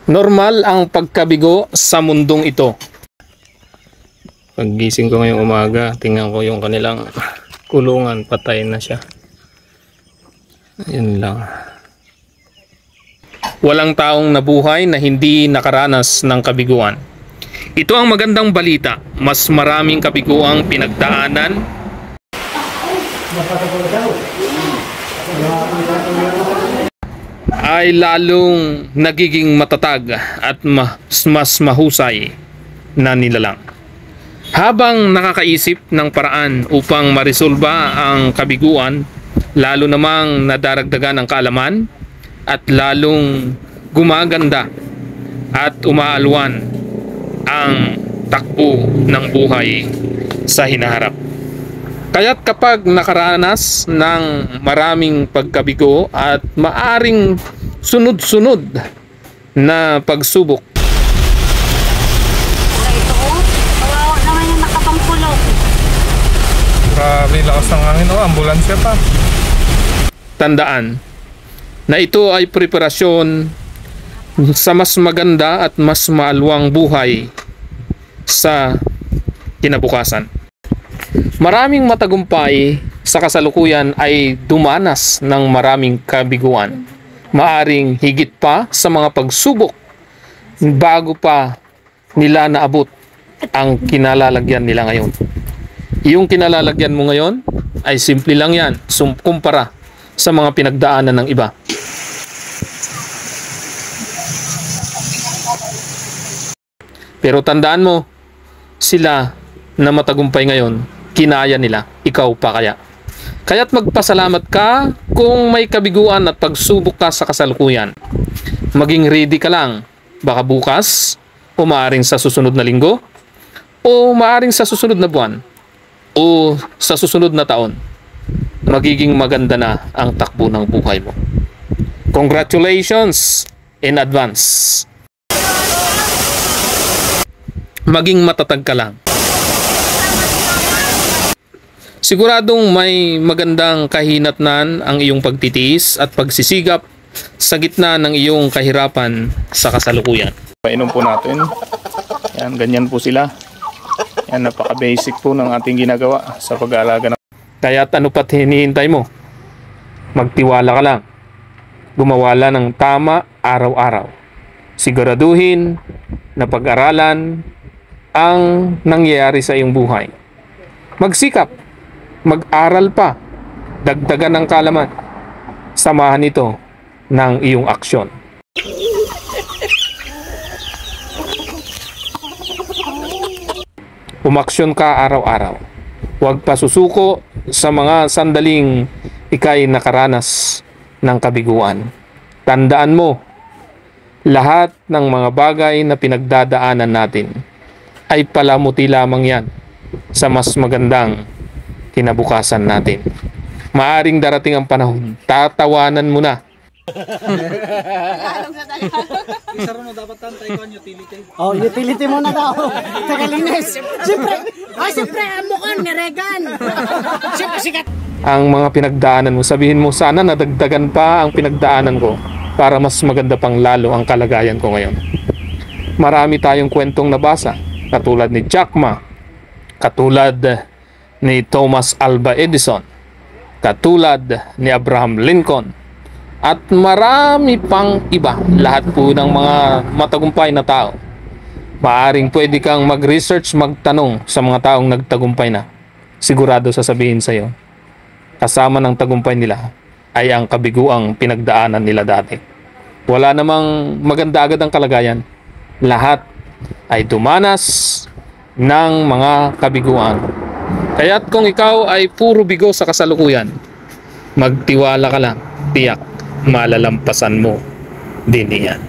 Normal ang pagkabigo sa mundong ito. Paggising ko ngayong umaga, tingnan ko yung kanilang kulungan, patay na siya. Ayun lang. Walang taong nabuhay na hindi nakaranas ng kabiguan. Ito ang magandang balita. Mas maraming kabiguang pinagdaanan ay lalong nagiging matatag at mas mahusay na nilalang. Habang nakakaisip ng paraan upang maresolba ang kabiguan, lalo namang nadaragdagan ng kaalaman at lalong gumaganda at umaalwan ang takbo ng buhay sa hinaharap. Kaya't kapag nakaranas ng maraming pagkabigo at maaring sunod-sunod na pagsubok, kawawa naman yung nakapangkulong. grabe lakas ng hangin, ambulansya pa. Tandaan na ito ay preparasyon sa mas maganda at mas maalwang buhay sa kinabukasan. Maraming matagumpay sa kasalukuyan ay dumanas ng maraming kabiguan. Maaring higit pa sa mga pagsubok bago pa nila naabot ang kinalalagyan nila ngayon. Yung kinalalagyan mo ngayon ay simple lang yan kumpara sa mga pinagdaanan ng iba. Pero tandaan mo, sila na matagumpay ngayon, kinaya nila, ikaw pa kaya. Kaya't magpasalamat ka kung may kabiguan at pagsubok ka sa kasalukuyan. Maging ready ka lang, baka bukas, o maaring sa susunod na linggo, o maaring sa susunod na buwan, o sa susunod na taon, magiging maganda na ang takbo ng buhay mo. Congratulations in advance. Maging matatag ka lang. Siguradong may magandang kahinatnan ang iyong pagtitiis at pagsisigap sa gitna ng iyong kahirapan sa kasalukuyan. Painom po natin. Yan, ganyan po sila. Yan, napaka-basic po ng ating ginagawa sa pag-aalaga. Kaya ano pa't hinihintay mo? Magtiwala ka lang. Gumawa lang ng tama araw-araw. Siguraduhin na pag-aralan ang nangyayari sa iyong buhay. Magsikap, mag-aral pa, dagdagan ng kaalaman. Samahan ito ng iyong aksyon. Umaksyon ka araw-araw. Huwag pa susuko sa mga sandaling ikay nakaranas ng kabiguan. Tandaan mo, lahat ng mga bagay na pinagdadaanan natin ay palamuti lamang yan sa mas magandang kinabukasan natin. Maaring darating ang panahon, tatawanan mo na. Isa rin na dapat tantay ko ang utility. Oh, utility mo na daw. Tagalinis. Siyempre, mukha ni Regan. Siyempre, sikat. Ang mga pinagdaanan mo, sabihin mo, sana nadagdagan pa ang pinagdaanan ko para mas maganda pang lalo ang kalagayan ko ngayon. Marami tayong kwentong nabasa, katulad ni Jack Ma, katulad ni Thomas Alva Edison, katulad ni Abraham Lincoln, at marami pang iba. Lahat po ng mga matagumpay na tao. Maaring pwede kang mag-research, magtanong sa mga taong nagtagumpay na. Sigurado sasabihin sa'yo, kasama ng tagumpay nila ay ang kabiguang pinagdaanan nila dati. Wala namang maganda agad ang kalagayan. Lahat ay dumanas ng mga kabiguan. Kaya't kung ikaw ay puro bigo sa kasalukuyan, magtiwala ka lang, tiyak malalampasan mo din iyan.